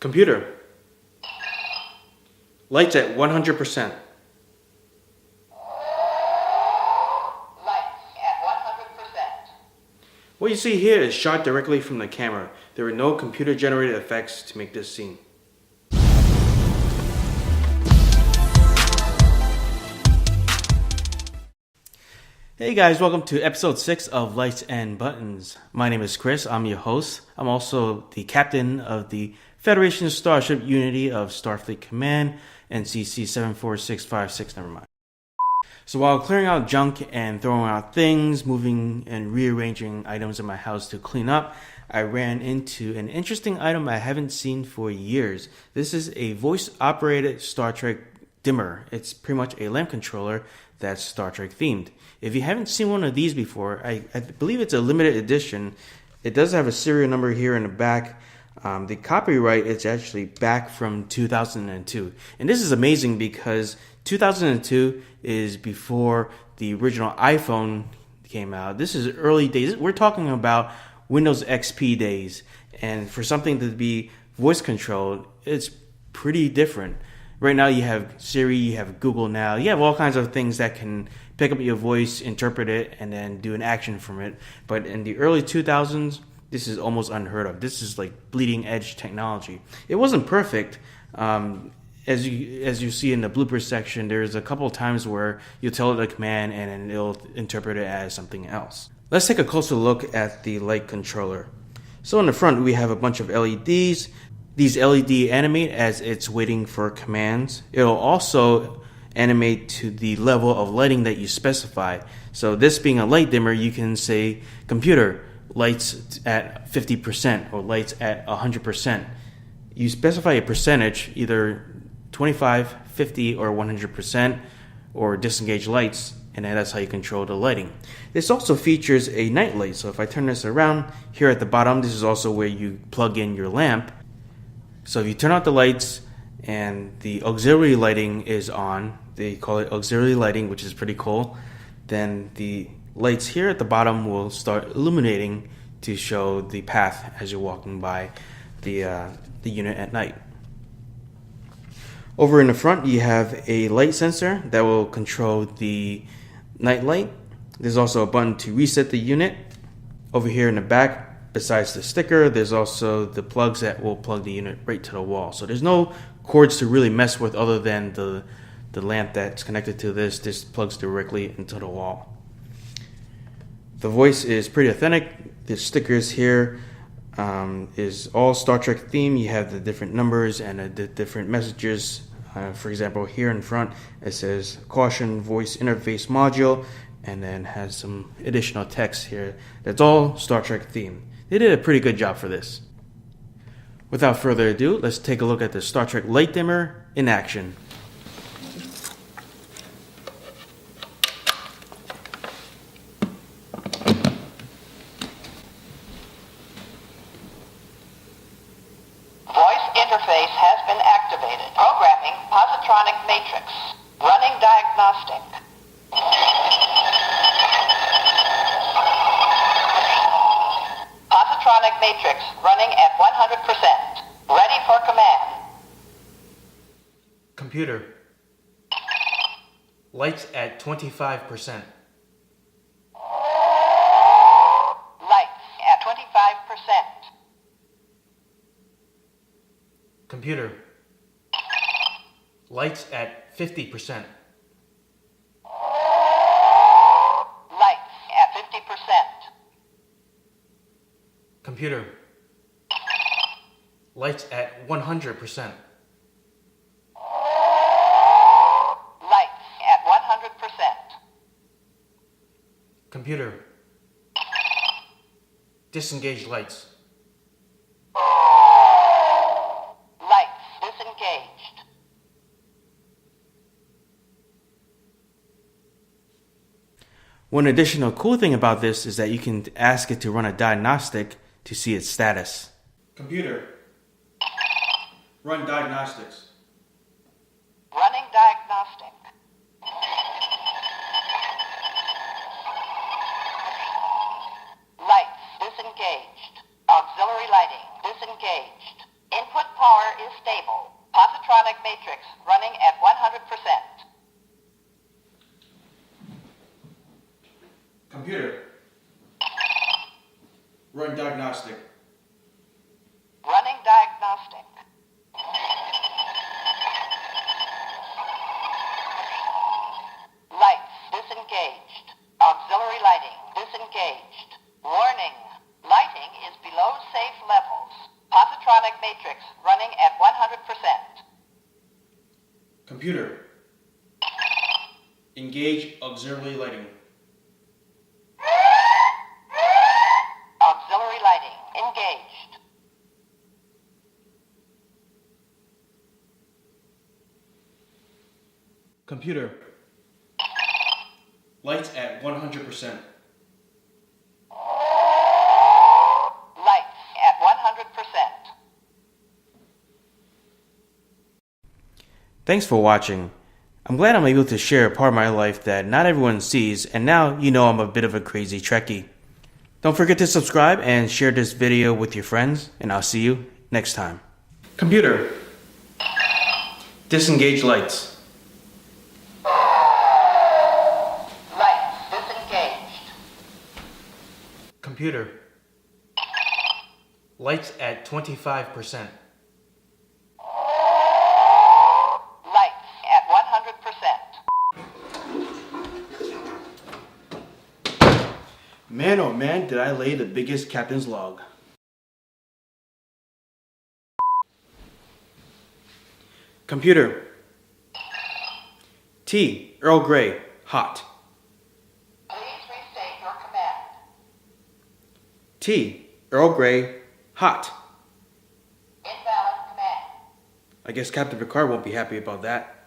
Computer. Lights at 100%. Lights at 100%. What you see here is shot directly from the camera. There were no computer-generated effects to make this scene. Hey guys, welcome to episode 6 of Lights and Buttons. My name is Chris, I'm your host. I'm also the captain of the Federation Starship Unity of Starfleet Command, NCC 74656, never mind. So while clearing out junk and throwing out things, moving and rearranging items in my house to clean up, I ran into an interesting item I haven't seen for years. This is a voice-operated Star Trek dimmer. It's pretty much a lamp controller that's Star Trek themed. If you haven't seen one of these before, I believe it's a limited edition. It does have a serial number here in the back. The copyright is actually back from 2002. And this is amazing because 2002 is before the original iPhone came out. This is early days. We're talking about Windows XP days. And for something to be voice controlled, it's pretty different. Right now you have Siri, you have Google Now, you have all kinds of things that can pick up your voice, interpret it, and then do an action from it. But in the early 2000s, this is almost unheard of. This is like bleeding edge technology. It wasn't perfect. As you see in the blooper section, there's a couple of times where you tell it a command and then it'll interpret it as something else. Let's take a closer look at the light controller. So in the front, we have a bunch of LEDs. These LED animate as it's waiting for commands. It'll also animate to the level of lighting that you specify. So this being a light dimmer, you can say, computer, lights at 50% or lights at 100%. You specify a percentage, either 25, 50, or 100%, or disengage lights, and that's how you control the lighting. This also features a night light. So if I turn this around, here at the bottom, this is also where you plug in your lamp. So if you turn out the lights and the auxiliary lighting is on, they call it auxiliary lighting, which is pretty cool, then the lights here at the bottom will start illuminating to show the path as you're walking by the unit at night. Over in the front, you have a light sensor that will control the night light. There's also a button to reset the unit. Over here in the back, besides the sticker, there's also the plugs that will plug the unit right to the wall. So there's no cords to really mess with other than the lamp that's connected to this. This plugs directly into the wall. The voice is pretty authentic. The stickers here is all Star Trek theme. You have the different numbers and the different messages. For example, here in front, it says caution voice interface module, and then has some additional text here. That's all Star Trek theme. They did a pretty good job for this. Without further ado, let's take a look at the Star Trek light dimmer in action. Voice interface has been activated. Programming positronic matrix. Running diagnostic. Positronic matrix running at 100%. Ready for command. Computer. Lights at 25%. Lights at 25%. Computer. Lights at 50%. Lights at 50%. Computer. Lights at 100%. Lights at 100%. Computer. Disengage lights. Lights disengaged. One additional cool thing about this is that you can ask it to run a diagnostic to see its status. Computer. Run diagnostics. Running diagnostic. Lights disengaged. Auxiliary lighting disengaged. Input power Positronic matrix running at 100%. Computer. Run diagnostic. Running diagnostic. Lights disengaged. Auxiliary lighting disengaged. Warning. Lighting is below safe levels. Positronic matrix running at 100%. Computer. Engage auxiliary lighting. Auxiliary lighting engaged. Computer. Lights at 100%. Lights at 100%. Thanks for watching. I'm glad I'm able to share a part of my life that not everyone sees, and now you know I'm a bit of a crazy Trekkie. Don't forget to subscribe and share this video with your friends, and I'll see you next time. Computer. Disengage lights. Lights disengaged. Computer. Lights at 25%. Lights at 100%. Man, oh man, did I lay the biggest captain's log. Computer. Tea, Earl Grey, hot. Please restate your command. Tea, Earl Grey, hot. Invalid command. I guess Captain Picard won't be happy about that.